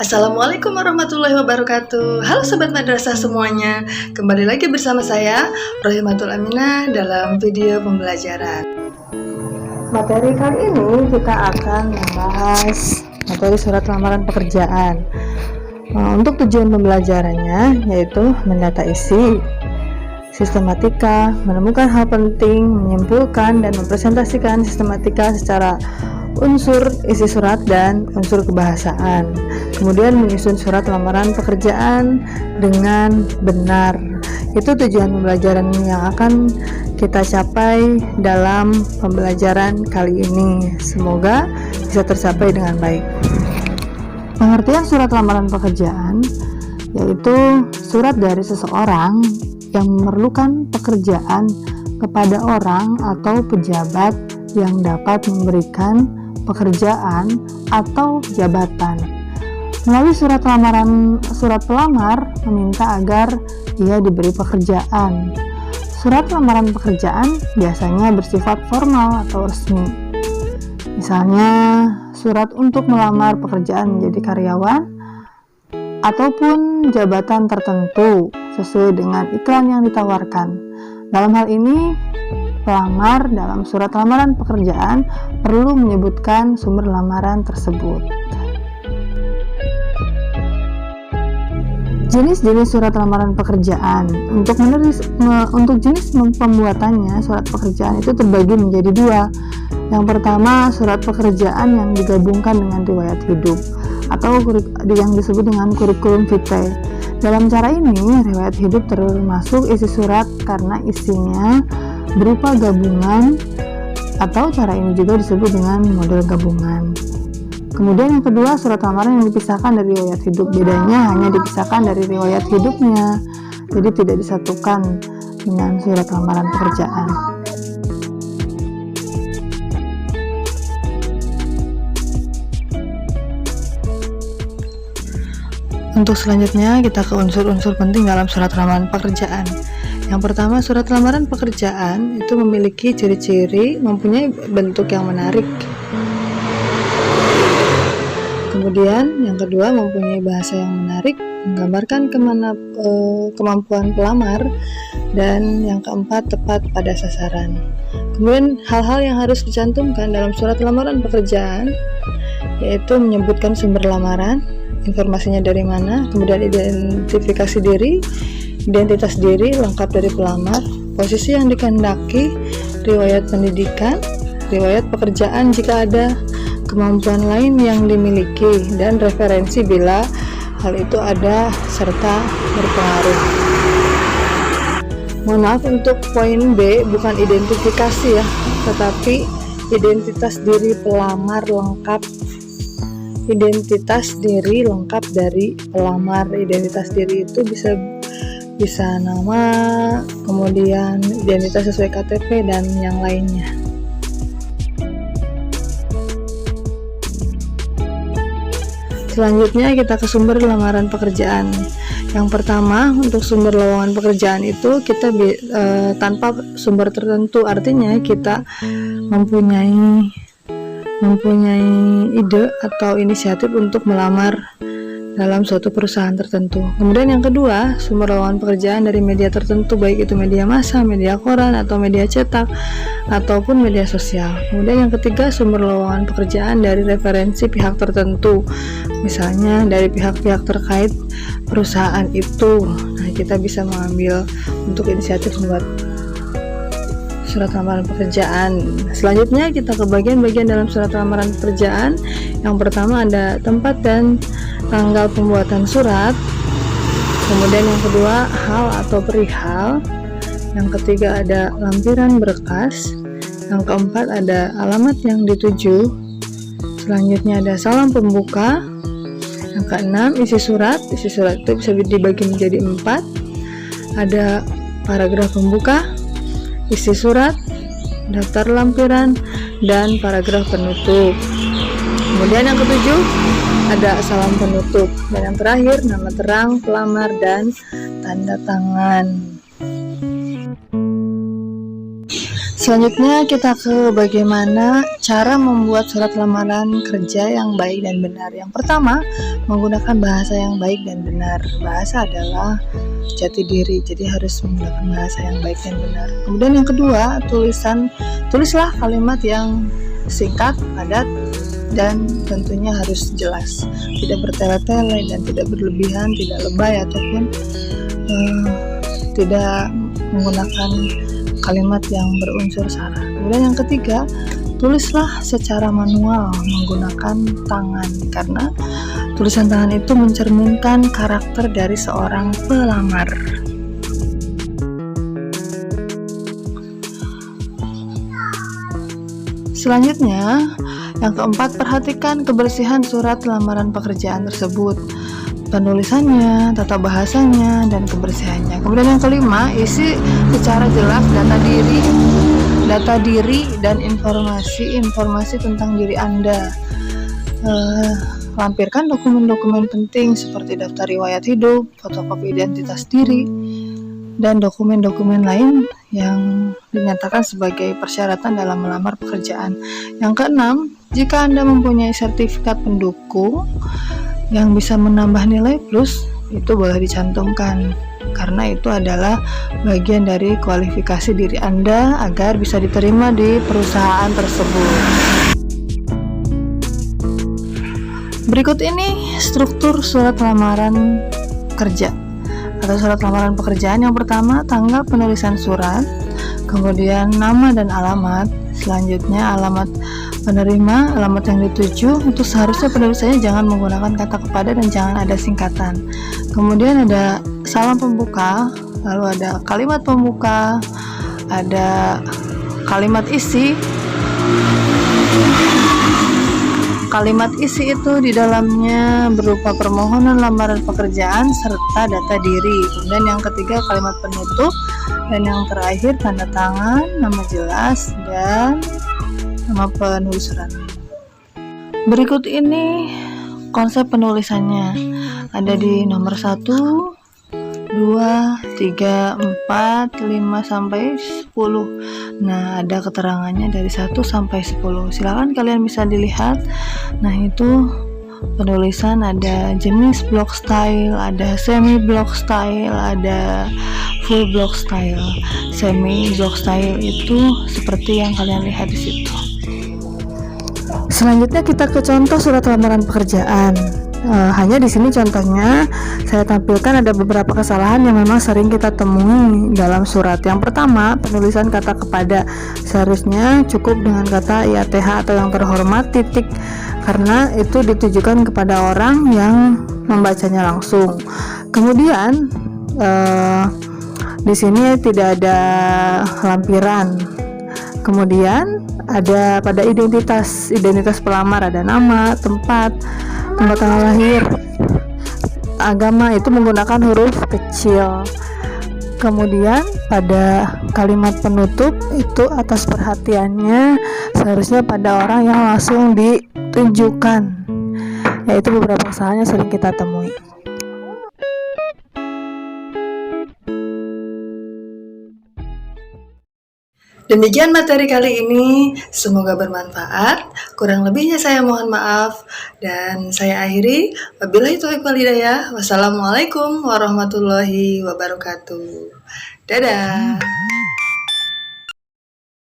Assalamualaikum warahmatullahi wabarakatuh. Halo Sobat Madrasah semuanya. Kembali lagi bersama saya Rohimatul Aminah dalam video pembelajaran. Materi kali ini kita akan membahas materi surat lamaran pekerjaan. Untuk tujuan pembelajarannya yaitu mendata isi, sistematika, menemukan hal penting, menyimpulkan dan mempresentasikan sistematika secara unsur isi surat dan unsur kebahasaan. Kemudian menyusun surat lamaran pekerjaan dengan benar. Itu tujuan pembelajaran yang akan kita capai dalam pembelajaran kali ini. Semoga bisa tercapai dengan baik. Pengertian surat lamaran pekerjaan yaitu surat dari seseorang yang memerlukan pekerjaan kepada orang atau pejabat yang dapat memberikan pekerjaan atau jabatan. Melalui surat pelamar meminta agar ia diberi pekerjaan. Surat lamaran pekerjaan biasanya bersifat formal atau resmi. Misalnya, surat untuk melamar pekerjaan menjadi karyawan ataupun jabatan tertentu sesuai dengan iklan yang ditawarkan. Dalam hal ini, pelamar dalam surat lamaran pekerjaan perlu menyebutkan sumber lamaran tersebut. Jenis-jenis surat lamaran pekerjaan. Untuk jenis pembuatannya, surat pekerjaan itu terbagi menjadi dua. Yang pertama, surat pekerjaan yang digabungkan dengan riwayat hidup atau yang disebut dengan kurikulum vitae. Dalam cara ini, riwayat hidup termasuk isi surat karena isinya berupa gabungan, atau cara ini juga disebut dengan model gabungan. Kemudian yang kedua, surat lamaran yang dipisahkan dari riwayat hidup. Bedanya hanya dipisahkan dari riwayat hidupnya, jadi tidak disatukan dengan surat lamaran pekerjaan. Untuk selanjutnya kita ke unsur-unsur penting dalam surat lamaran pekerjaan. Yang pertama, surat lamaran pekerjaan itu memiliki ciri-ciri mempunyai bentuk yang menarik. Kemudian yang kedua, mempunyai bahasa yang menarik, menggambarkan kemampuan pelamar. Dan yang keempat, tepat pada sasaran. Kemudian hal-hal yang harus dicantumkan dalam surat lamaran pekerjaan yaitu menyebutkan sumber lamaran, informasinya dari mana, kemudian identifikasi diri, identitas diri lengkap dari pelamar, posisi yang dikehendaki, riwayat pendidikan, riwayat pekerjaan jika ada, kemampuan lain yang dimiliki, dan referensi bila hal itu ada serta berpengaruh. Mohon maaf untuk poin B, bukan identifikasi ya, tetapi identitas diri pelamar lengkap. Identitas diri lengkap dari pelamar. Identitas diri itu bisa nama, kemudian identitas sesuai KTP dan yang lainnya. Selanjutnya kita ke sumber lamaran pekerjaan. Yang pertama, untuk sumber lowongan pekerjaan itu kita tanpa sumber tertentu, artinya kita mempunyai ide atau inisiatif untuk melamar dalam suatu perusahaan tertentu. Kemudian yang kedua, sumber lowongan pekerjaan dari media tertentu, baik itu media massa, media koran, atau media cetak, ataupun media sosial. Kemudian yang ketiga, sumber lowongan pekerjaan dari referensi pihak tertentu, misalnya dari pihak-pihak terkait perusahaan itu. Nah, kita bisa mengambil untuk inisiatif membuat surat lamaran pekerjaan. Selanjutnya kita ke bagian-bagian dalam surat lamaran pekerjaan. Yang pertama ada tempat dan tanggal pembuatan surat. Kemudian yang kedua, hal atau perihal. Yang ketiga ada lampiran berkas. Yang keempat ada alamat yang dituju. Selanjutnya ada salam pembuka. Yang keenam, isi surat. Isi surat itu bisa dibagi menjadi 4. Ada paragraf pembuka, isi surat, daftar lampiran, dan paragraf penutup. Kemudian yang ketujuh ada salam penutup, dan yang terakhir nama terang pelamar dan tanda tangan. Selanjutnya kita ke bagaimana cara membuat surat lamaran kerja yang baik dan benar. Yang pertama, menggunakan bahasa yang baik dan benar. Bahasa adalah jati diri, jadi harus menggunakan bahasa yang baik dan benar. Kemudian yang kedua, tulislah kalimat yang singkat, padat, dan tentunya harus jelas, tidak bertele-tele dan tidak berlebihan, tidak lebay ataupun tidak menggunakan kalimat yang berunsur sara. Kemudian yang ketiga, tulislah secara manual menggunakan tangan, karena tulisan tangan itu mencerminkan karakter dari seorang pelamar. Selanjutnya, yang keempat, perhatikan kebersihan surat lamaran pekerjaan tersebut, penulisannya, tata bahasanya, dan kebersihannya. Kemudian yang kelima, isi secara jelas data diri dan informasi tentang diri Anda. Lampirkan dokumen-dokumen penting seperti daftar riwayat hidup, fotokopi identitas diri, dan dokumen-dokumen lain yang dinyatakan sebagai persyaratan dalam melamar pekerjaan. Yang keenam, jika Anda mempunyai sertifikat pendukung yang bisa menambah nilai plus, itu boleh dicantumkan, karena itu adalah bagian dari kualifikasi diri Anda agar bisa diterima di perusahaan tersebut. Berikut ini struktur surat lamaran kerja atau surat lamaran pekerjaan. Yang pertama, tanggal penulisan surat, kemudian nama dan alamat, selanjutnya alamat penerima, alamat yang dituju. Itu seharusnya penulisannya jangan menggunakan kata kepada dan jangan ada singkatan. Kemudian ada salam pembuka, lalu ada kalimat pembuka, ada kalimat isi. Kalimat isi itu di dalamnya berupa permohonan lamaran pekerjaan serta data diri. Kemudian yang ketiga, kalimat penutup, dan yang terakhir tanda tangan, nama jelas, dan nama penulis surat. Berikut ini konsep penulisannya. Ada di nomor 1, 2, 3, 4, 5 sampai 10. Nah, ada keterangannya dari 1 sampai 10. Silakan kalian bisa dilihat. Nah, itu penulisan ada jenis block style, ada semi block style, ada full block style. Semi block style itu seperti yang kalian lihat di situ. Selanjutnya kita ke contoh surat lamaran pekerjaan. Hanya di sini contohnya saya tampilkan ada beberapa kesalahan yang memang sering kita temui dalam surat. Yang pertama, penulisan kata kepada. Seharusnya cukup dengan kata IATH atau yang terhormat titik, karena itu ditujukan kepada orang yang membacanya langsung. Kemudian di sini tidak ada lampiran. Kemudian ada pada identitas pelamar, ada nama, tempat tanggal lahir, agama, itu menggunakan huruf kecil. Kemudian pada kalimat penutup itu atas perhatiannya seharusnya pada orang yang langsung ditunjukkan. Yaitu beberapa kesalahan yang sering kita temui. Demikian materi kali ini, semoga bermanfaat. Kurang lebihnya saya mohon maaf, dan saya akhiri. Wabillahi taufiq wal hidayah. Wassalamualaikum warahmatullahi wabarakatuh. Dadah.